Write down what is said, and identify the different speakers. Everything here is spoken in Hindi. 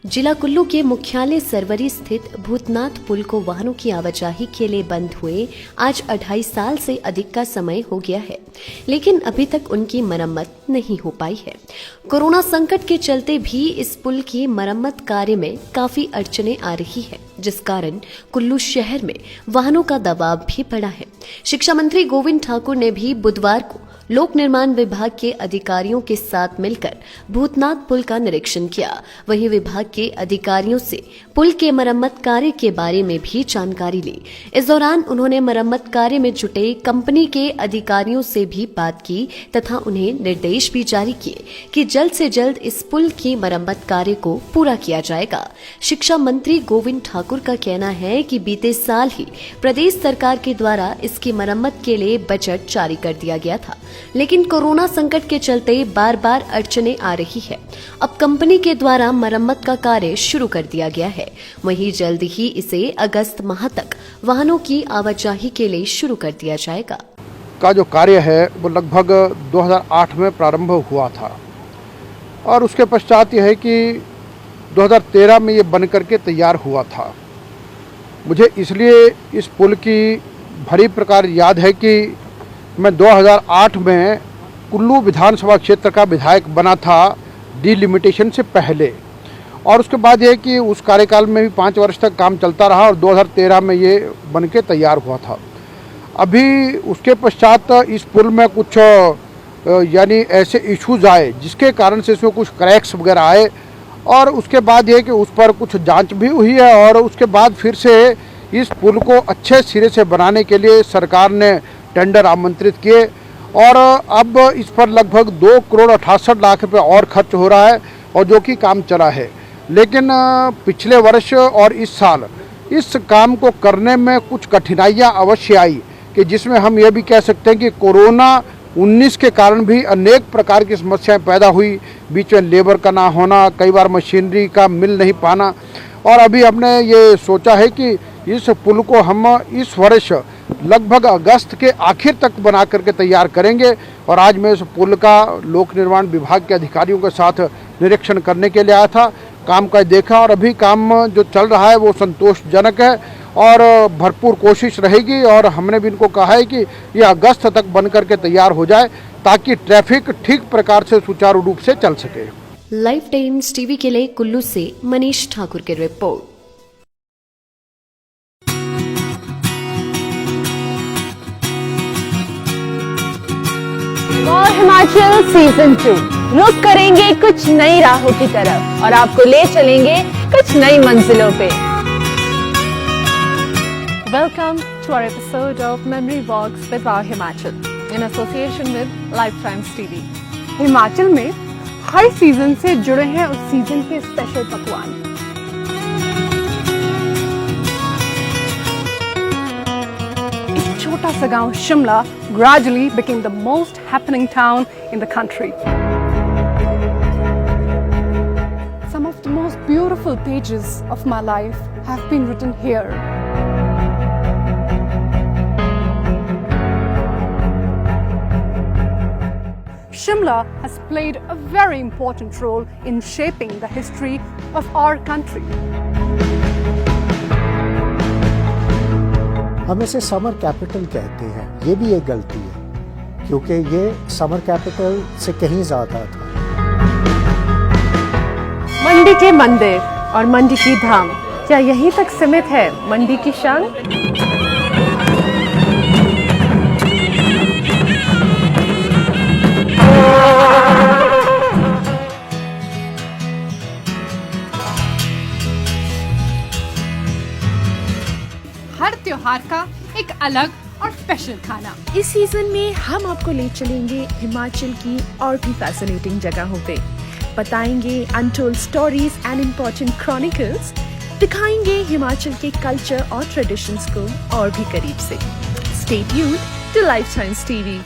Speaker 1: जिला कुल्लू के मुख्यालय सरवरी स्थित भूतनाथ पुल को वाहनों की आवाजाही के लिए बंद हुए आज 2.5 साल से अधिक का समय हो गया है, लेकिन अभी तक उनकी मरम्मत नहीं हो पाई है। कोरोना संकट के चलते भी इस पुल की मरम्मत कार्य में काफी अड़चनें आ रही है, जिस कारण कुल्लू शहर में वाहनों का दबाव भी बढ़ा है। शिक्षा मंत्री गोविंद ठाकुर ने भी बुधवार को लोक निर्माण विभाग के अधिकारियों के साथ मिलकर भूतनाथ पुल का निरीक्षण किया। वहीं विभाग के अधिकारियों से पुल के मरम्मत कार्य के बारे में भी जानकारी ली। इस दौरान उन्होंने मरम्मत कार्य में जुटे कंपनी के अधिकारियों से भी बात की तथा उन्हें निर्देश भी जारी किए कि जल्द से जल्द इस पुल की मरम्मत कार्य को पूरा किया जाएगा। शिक्षा मंत्री गोविंद ठाकुर का कहना है कि बीते साल ही प्रदेश सरकार के द्वारा इसकी मरम्मत के लिए बजट जारी कर दिया गया था, लेकिन कोरोना संकट के चलते बार बार अड़चनें आ रही है। अब कंपनी के द्वारा मरम्मत का कार्य शुरू कर दिया गया है। वहीं जल्द ही इसे अगस्त माह तक वाहनों की आवाजाही के लिए शुरू कर दिया जाएगा।
Speaker 2: का जो कार्य है वो लगभग 2008 में प्रारंभ हुआ था और उसके पश्चात यह है कि 2013 में ये बन करके तैयार हुआ था। मुझे इसलिए इस पुल की भली प्रकार याद है कि मैं 2008 में कुल्लू विधानसभा क्षेत्र का विधायक बना था डिलिमिटेशन से पहले, और उसके बाद ये कि उस कार्यकाल में भी 5 वर्ष तक काम चलता रहा और 2013 में ये बन के तैयार हुआ था। अभी उसके पश्चात इस पुल में कुछ यानी ऐसे इश्यूज आए जिसके कारण से इसमें कुछ क्रैक्स वगैरह आए, और उसके बाद ये कि उस पर कुछ जांच भी हुई है और उसके बाद फिर से इस पुल को अच्छे सिरे से बनाने के लिए सरकार ने टेंडर आमंत्रित किए और अब इस पर लगभग 2 करोड़ 68 लाख रुपए और खर्च हो रहा है और जो कि काम चला है। लेकिन पिछले वर्ष और इस साल इस काम को करने में कुछ कठिनाइयां अवश्य आई कि जिसमें हम ये भी कह सकते हैं कि कोरोना 19 के कारण भी अनेक प्रकार की समस्याएं पैदा हुई। बीच में लेबर का ना होना, कई बार मशीनरी का मिल नहीं पाना, और अभी हमने ये सोचा है कि इस पुल को हम इस वर्ष लगभग अगस्त के आखिर तक बना करके तैयार करेंगे। और आज मैं इस पुल का लोक निर्माण विभाग के अधिकारियों के साथ निरीक्षण करने के लिए आया था, काम का देखा और अभी काम जो चल रहा है वो संतोषजनक है और भरपूर कोशिश रहेगी। और हमने भी इनको कहा है कि ये अगस्त तक बन करके तैयार हो जाए ताकि ट्रैफिक ठीक प्रकार से सुचारू रूप से चल सके।
Speaker 1: लाइव टाइम्स टीवी के लिए कुल्लू से मनीष ठाकुर की रिपोर्ट।
Speaker 3: और हिमाचल सीजन 2 रुक करेंगे कुछ नई राहों की तरफ और आपको ले चलेंगे कुछ नई मंजिलों पे।
Speaker 4: Welcome to our episode of Memory Walks with our Himachal in association with Lifetimes TV.
Speaker 5: Himachal में हर सीजन से जुड़े हैं उस सीजन के स्पेशल पकवान। एक छोटा सा गांव Shimla gradually became the most happening town in the country. Some of the most beautiful pages of my life have been written here. Shimla has played a very important role in shaping the history of our country.
Speaker 6: हम इसे समर कैपिटल कहते हैं, ये भी एक गलती है क्योंकि ये समर कैपिटल से कहीं ज़्यादा था।
Speaker 4: मंडी के मंदिर और मंडी की धाम, क्या यहीं तक सीमित है मंडी की शान?
Speaker 5: हर त्योहार का एक अलग और स्पेशल खाना।
Speaker 7: इस सीजन में हम आपको ले चलेंगे हिमाचल की और भी फैसिनेटिंग जगहों पे, बताएंगे untold stories and important chronicles, दिखाएंगे हिमाचल के कल्चर और ट्रेडिशंस को और भी करीब से। Stay tuned to Life Times TV.